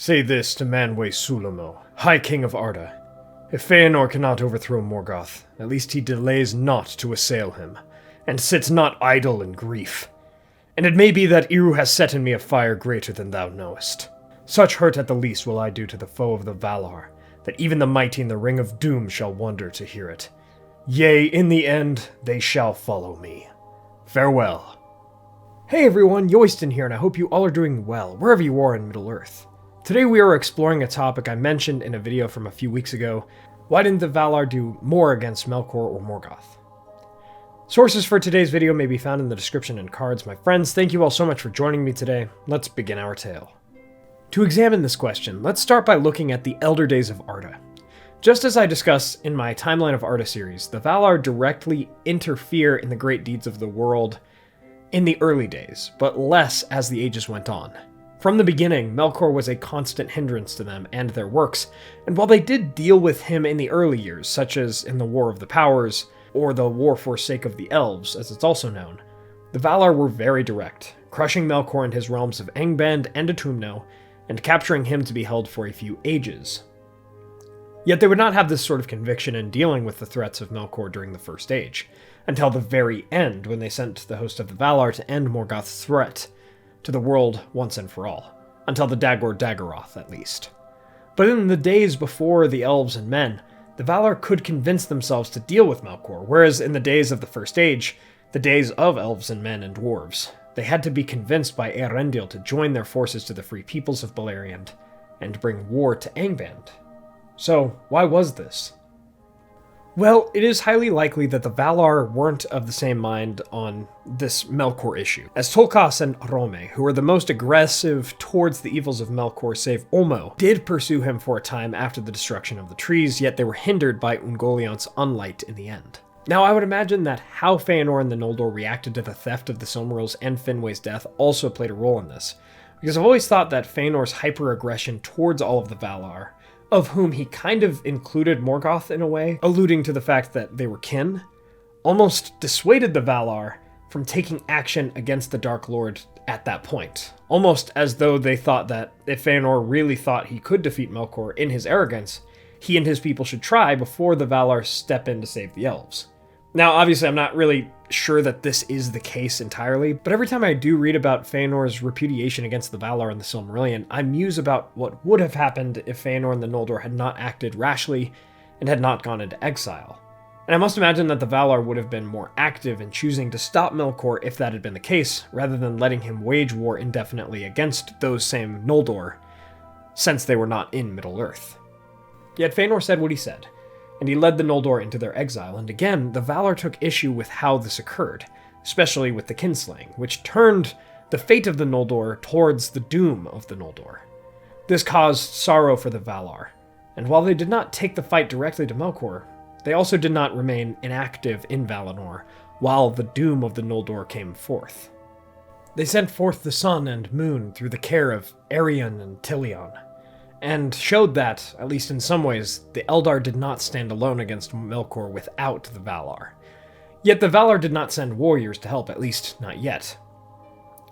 Say this to Manwë Sulamo, High King of Arda. If Feanor cannot overthrow Morgoth, at least he delays not to assail him, and sits not idle in grief. And it may be that Eru has set in me a fire greater than thou knowest. Such hurt at the least will I do to the foe of the Valar, that even the mighty in the Ring of Doom shall wonder to hear it. Yea, in the end, they shall follow me. Farewell. Hey everyone, Yoiston here, and I hope you all are doing well, wherever you are in Middle-earth. Today we are exploring a topic I mentioned in a video from a few weeks ago. Why didn't the Valar do more against Melkor or Morgoth? Sources for today's video may be found in the description and cards. My friends, thank you all so much for joining me today. Let's begin our tale. To examine this question, let's start by looking at the Elder Days of Arda. Just as I discussed in my Timeline of Arda series, the Valar directly interfere in the great deeds of the world in the early days, but less as the ages went on. From the beginning, Melkor was a constant hindrance to them and their works, and while they did deal with him in the early years, such as in the War of the Powers, or the War for Sake of the Elves, as it's also known, the Valar were very direct, crushing Melkor in his realms of Angband and Autumno, and capturing him to be held for a few ages. Yet they would not have this sort of conviction in dealing with the threats of Melkor during the First Age, until the very end when they sent the host of the Valar to end Morgoth's threat to the world once and for all, until the Dagor Daggerath at least. But in the days before the elves and men, the Valar could convince themselves to deal with Melkor, whereas in the days of the First Age, the days of elves and men and dwarves, they had to be convinced by Eärendil to join their forces to the free peoples of Beleriand and bring war to Angband. So, why was this? Well, it is highly likely that the Valar weren't of the same mind on this Melkor issue, as Tolkas and Rome, who were the most aggressive towards the evils of Melkor save Olmo, did pursue him for a time after the destruction of the trees, yet they were hindered by Ungoliant's unlight in the end. Now, I would imagine that how Feanor and the Noldor reacted to the theft of the Silmarils and Finwë's death also played a role in this, because I've always thought that Feanor's hyper-aggression towards all of the Valar, of whom he kind of included Morgoth in a way, alluding to the fact that they were kin, almost dissuaded the Valar from taking action against the Dark Lord at that point. Almost as though they thought that if Feanor really thought he could defeat Melkor in his arrogance, he and his people should try before the Valar step in to save the elves. Now, obviously, I'm not really sure that this is the case entirely, but every time I do read about Feanor's repudiation against the Valar in the Silmarillion, I muse about what would have happened if Feanor and the Noldor had not acted rashly and had not gone into exile. And I must imagine that the Valar would have been more active in choosing to stop Melkor if that had been the case, rather than letting him wage war indefinitely against those same Noldor, since they were not in Middle-earth. Yet Feanor said what he said, and he led the Noldor into their exile, and again, the Valar took issue with how this occurred, especially with the kinslaying, which turned the fate of the Noldor towards the doom of the Noldor. This caused sorrow for the Valar, and while they did not take the fight directly to Melkor, they also did not remain inactive in Valinor while the doom of the Noldor came forth. They sent forth the sun and moon through the care of Arion and Tilion, and showed that, at least in some ways, the Eldar did not stand alone against Melkor without the Valar. Yet the Valar did not send warriors to help, at least not yet.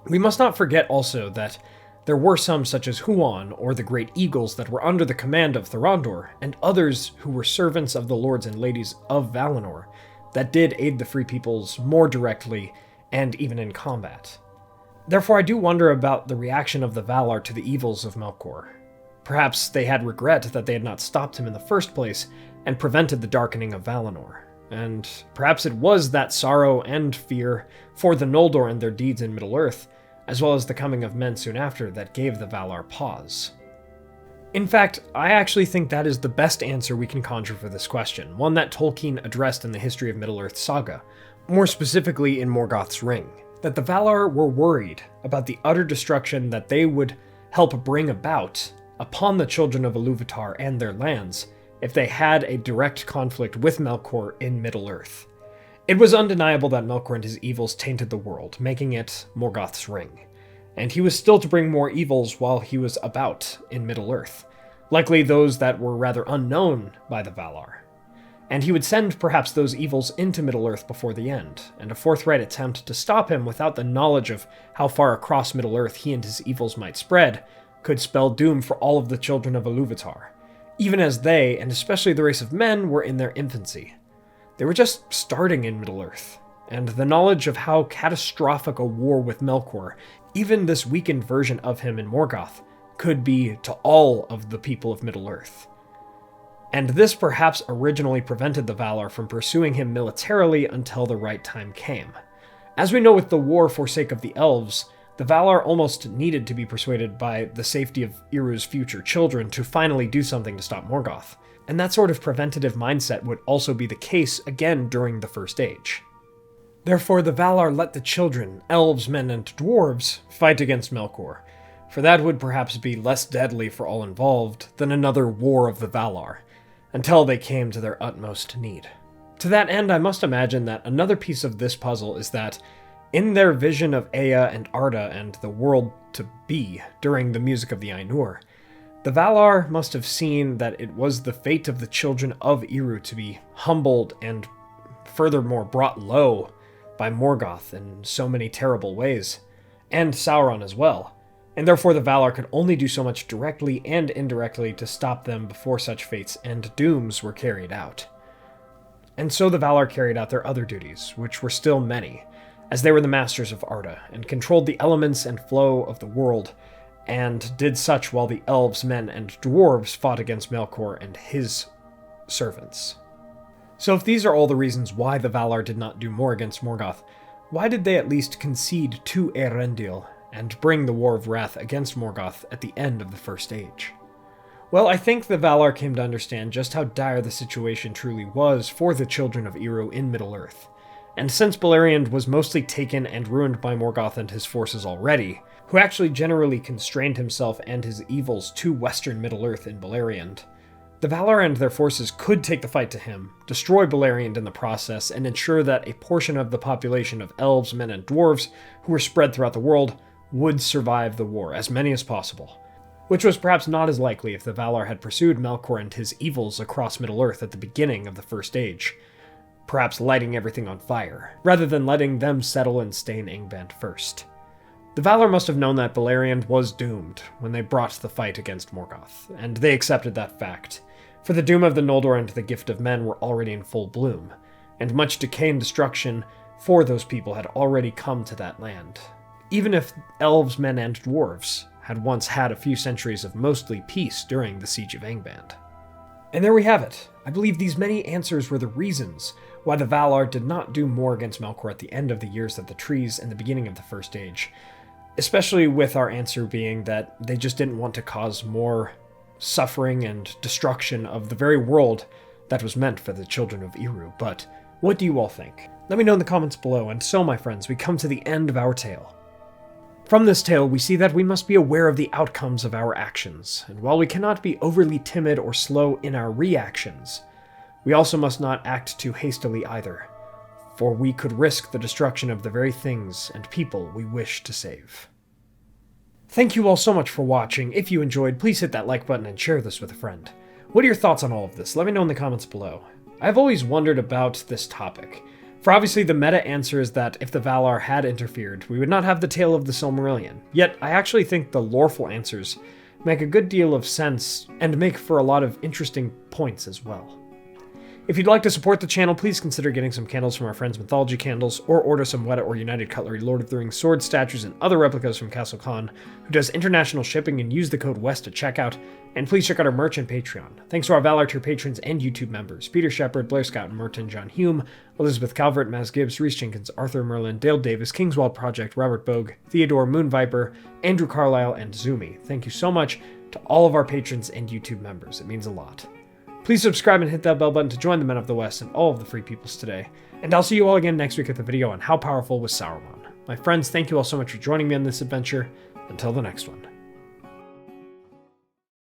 We must not forget also that there were some such as Huan or the Great Eagles that were under the command of Thorondor, and others who were servants of the lords and ladies of Valinor that did aid the free peoples more directly and even in combat. Therefore, I do wonder about the reaction of the Valar to the evils of Melkor. Perhaps they had regret that they had not stopped him in the first place and prevented the darkening of Valinor. And perhaps it was that sorrow and fear for the Noldor and their deeds in Middle-earth, as well as the coming of men soon after, that gave the Valar pause. In fact, I actually think that is the best answer we can conjure for this question, one that Tolkien addressed in the History of Middle-earth saga, more specifically in Morgoth's Ring, that the Valar were worried about the utter destruction that they would help bring about upon the children of Iluvatar and their lands if they had a direct conflict with Melkor in Middle-earth. It was undeniable that Melkor and his evils tainted the world, making it Morgoth's Ring, and he was still to bring more evils while he was about in Middle-earth, likely those that were rather unknown by the Valar. And he would send perhaps those evils into Middle-earth before the end, and a forthright attempt to stop him without the knowledge of how far across Middle-earth he and his evils might spread could spell doom for all of the children of Iluvatar, even as they, and especially the race of men, were in their infancy. They were just starting in Middle-earth, and the knowledge of how catastrophic a war with Melkor, even this weakened version of him in Morgoth, could be to all of the people of Middle-earth. And this perhaps originally prevented the Valar from pursuing him militarily until the right time came. As we know with the war for sake of the elves, the Valar almost needed to be persuaded by the safety of Iru's future children to finally do something to stop Morgoth. And that sort of preventative mindset would also be the case again during the First Age. Therefore, the Valar let the children, elves, men, and dwarves, fight against Melkor, for that would perhaps be less deadly for all involved than another War of the Valar, until they came to their utmost need. To that end, I must imagine that another piece of this puzzle is that, in their vision of Ea and Arda and the world to be during the music of the Ainur, the Valar must have seen that it was the fate of the children of Eru to be humbled and furthermore brought low by Morgoth in so many terrible ways, and Sauron as well, and therefore the Valar could only do so much directly and indirectly to stop them before such fates and dooms were carried out. And so the Valar carried out their other duties, which were still many, as they were the masters of Arda, and controlled the elements and flow of the world, and did such while the elves, men, and dwarves fought against Melkor and his servants. So if these are all the reasons why the Valar did not do more against Morgoth, why did they at least concede to Eärendil and bring the War of Wrath against Morgoth at the end of the First Age? Well, I think the Valar came to understand just how dire the situation truly was for the children of Eru in Middle-earth. And since Beleriand was mostly taken and ruined by Morgoth and his forces already, who actually generally constrained himself and his evils to western Middle-earth in Beleriand, the Valar and their forces could take the fight to him, destroy Beleriand in the process, and ensure that a portion of the population of elves, men, and dwarves who were spread throughout the world would survive the war, as many as possible. Which was perhaps not as likely if the Valar had pursued Melkor and his evils across Middle-earth at the beginning of the First Age, perhaps lighting everything on fire, rather than letting them settle and stay in Angband first. The Valar must have known that Beleriand was doomed when they brought the fight against Morgoth, and they accepted that fact, for the doom of the Noldor and the Gift of Men were already in full bloom, and much decay and destruction for those people had already come to that land. Even if elves, men, and dwarves had once had a few centuries of mostly peace during the Siege of Angband. And there we have it. I believe these many answers were the reasons why the Valar did not do more against Melkor at the end of the Years of the Trees and the beginning of the First Age, especially with our answer being that they just didn't want to cause more suffering and destruction of the very world that was meant for the children of Eru. But what do you all think? Let me know in the comments below. And so, my friends, we come to the end of our tale. From this tale, we see that we must be aware of the outcomes of our actions, and while we cannot be overly timid or slow in our reactions, we also must not act too hastily either, for we could risk the destruction of the very things and people we wish to save. Thank you all so much for watching. If you enjoyed, please hit that like button and share this with a friend. What are your thoughts on all of this? Let me know in the comments below. I've always wondered about this topic. For obviously the meta answer is that if the Valar had interfered, we would not have the tale of the Silmarillion. Yet I actually think the loreful answers make a good deal of sense and make for a lot of interesting points as well. If you'd like to support the channel, please consider getting some candles from our friends Mythologie Candles, or order some Weta or United Cutlery, Lord of the Rings swords, statues, and other replicas from Castle Kon, who does international shipping, and use the code WEST at checkout. And please check out our merch and Patreon. Thanks to our Valar tier patrons and YouTube members: Peter Shepard, Blair Scott and Merton, John Hume, Elizabeth Calvert, Maz Gibbs, Reese Jenkins, Arthur Merlin, Dale Davis, Kingswald Project, Robert Bogue, Theodore, Moon Viper, Andrew Carlisle, and Zumi. Thank you so much to all of our patrons and YouTube members. It means a lot. Please subscribe and hit that bell button to join the Men of the West and all of the free peoples today. And I'll see you all again next week with the video on how powerful was Sauron. My friends, thank you all so much for joining me on this adventure. Until the next one.